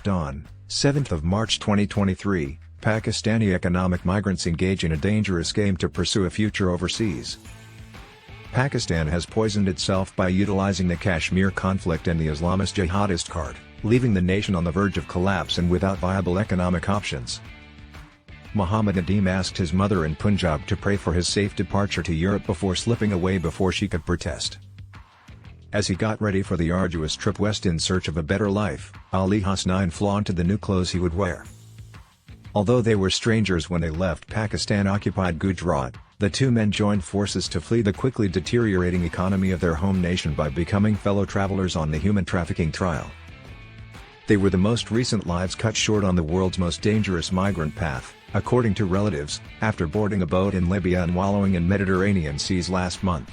On 7th of March 2023, Pakistani economic migrants engage in a dangerous game to pursue a future overseas. Pakistan has poisoned itself by utilizing the Kashmir conflict and the Islamist Jihadist Card, leaving the nation on the verge of collapse and without viable economic options. Muhammad Nadeem asked his mother in Punjab to pray for his safe departure to Europe before slipping away before she could protest. As he got ready for the arduous trip west in search of a better life, Hasnain flaunted the new clothes he would wear. Although they were strangers when they left Pakistan-occupied Gujrat, the two men joined forces to flee the quickly deteriorating economy of their home nation by becoming fellow travelers on the human trafficking trail. They were the most recent lives cut short on the world's most dangerous migrant path, according to relatives, after boarding a boat in Libya and wallowing in Mediterranean seas last month.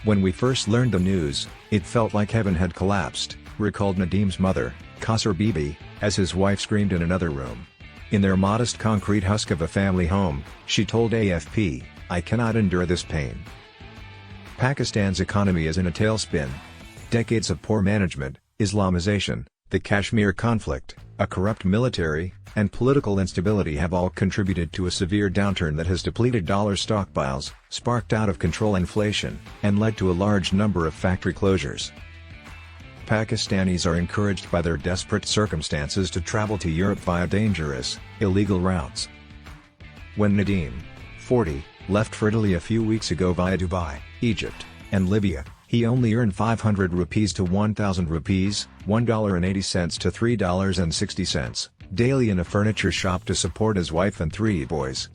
"When we first learned the news, it felt like heaven had collapsed," recalled Nadeem's mother, Kasser Bibi, as his wife screamed in another room. In their modest concrete husk of a family home, she told AFP, "I cannot endure this pain." Pakistan's economy is in a tailspin. Decades of poor management, Islamization, the Kashmir conflict, a corrupt military, and political instability have all contributed to a severe downturn that has depleted dollar stockpiles, sparked out-of-control inflation, and led to a large number of factory closures. Pakistanis are encouraged by their desperate circumstances to travel to Europe via dangerous, illegal routes. When Nadeem, 40, left for Italy a few weeks ago via Dubai, Egypt, and Libya, he only earned 500 rupees to 1,000 rupees, $1.80 to $3.60, daily in a furniture shop to support his wife and 3 boys.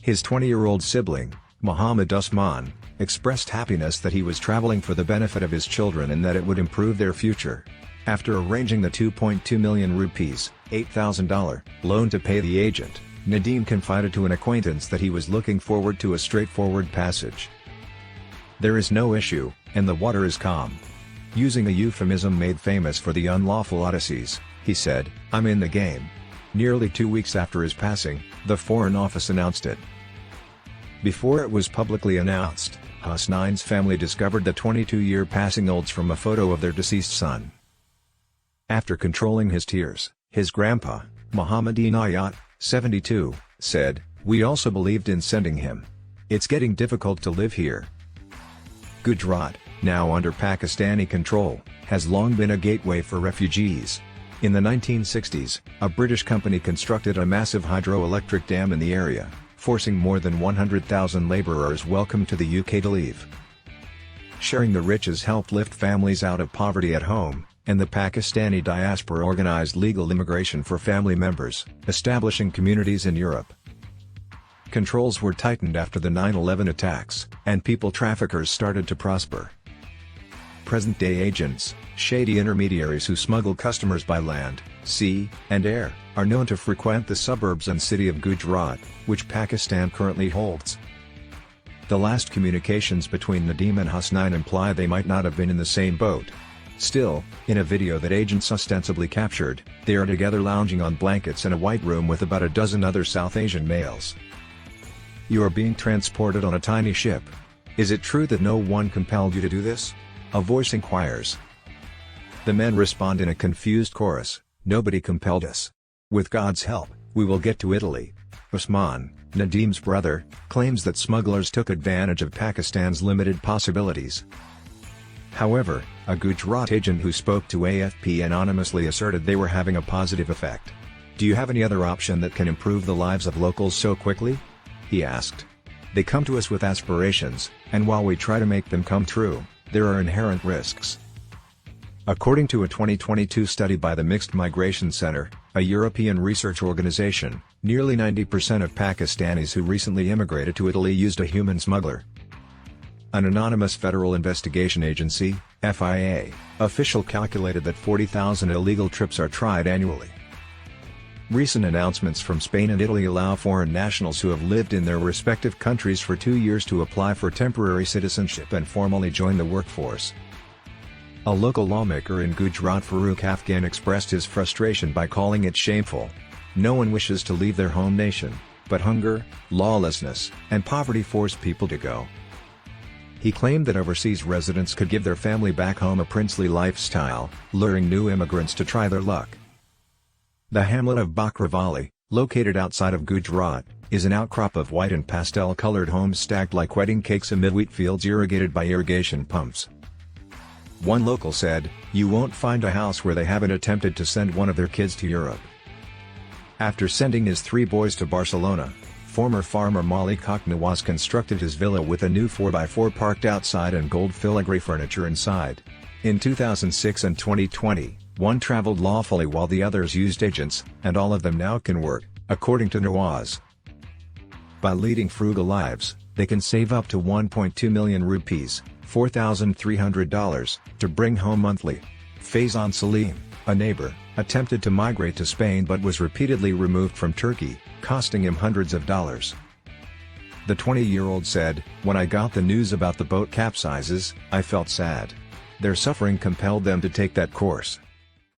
His 20-year-old sibling, Muhammad Usman, expressed happiness that he was traveling for the benefit of his children and that it would improve their future. After arranging the 2.2 million rupees, $8,000, loan to pay the agent, Nadeem confided to an acquaintance that he was looking forward to a straightforward passage. "There is no issue, and the water is calm." Using a euphemism made famous for the unlawful odysseys, he said, "I'm in the game." Nearly 2 weeks after his passing, the Foreign Office announced it. Before it was publicly announced, Hasnain's family discovered the 22-year passing olds from a photo of their deceased son. After controlling his tears, his grandpa, Muhammad Inayat, 72, said, "We also believed in sending him. It's getting difficult to live here." Gujrat, now under Pakistani control, has long been a gateway for refugees. In the 1960s, a British company constructed a massive hydroelectric dam in the area, forcing more than 100,000 laborers welcome to the UK to leave. Sharing the riches helped lift families out of poverty at home, and the Pakistani diaspora organized legal immigration for family members, establishing communities in Europe. Controls were tightened after the 9/11 attacks, and people traffickers started to prosper. Present-day agents, shady intermediaries who smuggle customers by land, sea, and air, are known to frequent the suburbs and city of Gujrat, which Pakistan currently holds. The last communications between Nadeem and Hasnain imply they might not have been in the same boat. Still, in a video that agents ostensibly captured, they are together lounging on blankets in a white room with about a dozen other South Asian males. "You are being transported on a tiny ship. Is it true that no one compelled you to do this?" a voice inquires. The men respond in a confused chorus, "Nobody compelled us. With God's help, we will get to Italy." Usman, Nadeem's brother, claims that smugglers took advantage of Pakistan's limited possibilities. However, a Gujrat agent who spoke to AFP anonymously asserted they were having a positive effect. "Do you have any other option that can improve the lives of locals so quickly?" he asked. "They come to us with aspirations, and while we try to make them come true, there are inherent risks." According to a 2022 study by the Mixed Migration Center, a European research organization, nearly 90% of Pakistanis who recently immigrated to Italy used a human smuggler. An anonymous federal investigation agency, FIA, official calculated that 40,000 illegal trips are tried annually. Recent announcements from Spain and Italy allow foreign nationals who have lived in their respective countries for 2 years to apply for temporary citizenship and formally join the workforce. A local lawmaker in Gujarat, Farooq Afghan, expressed his frustration by calling it shameful. "No one wishes to leave their home nation, but hunger, lawlessness, and poverty force people to go." He claimed that overseas residents could give their family back home a princely lifestyle, luring new immigrants to try their luck. The hamlet of Bakravali, located outside of Gujrat, is an outcrop of white and pastel-colored homes stacked like wedding cakes amid wheat fields irrigated by irrigation pumps. One local said, "You won't find a house where they haven't attempted to send one of their kids to Europe." After sending his 3 boys to Barcelona, former farmer Malik Nawaz constructed his villa with a new 4x4 parked outside and gold filigree furniture inside. In 2006 and 2020, one traveled lawfully while the others used agents, and all of them now can work, according to Nawaz. By leading frugal lives, they can save up to 1.2 million rupees, $4,300, to bring home monthly. Faizan Salim, a neighbor, attempted to migrate to Spain but was repeatedly removed from Turkey, costing him hundreds of dollars. The 20-year-old said, "When I got the news about the boat capsizes, I felt sad. Their suffering compelled them to take that course.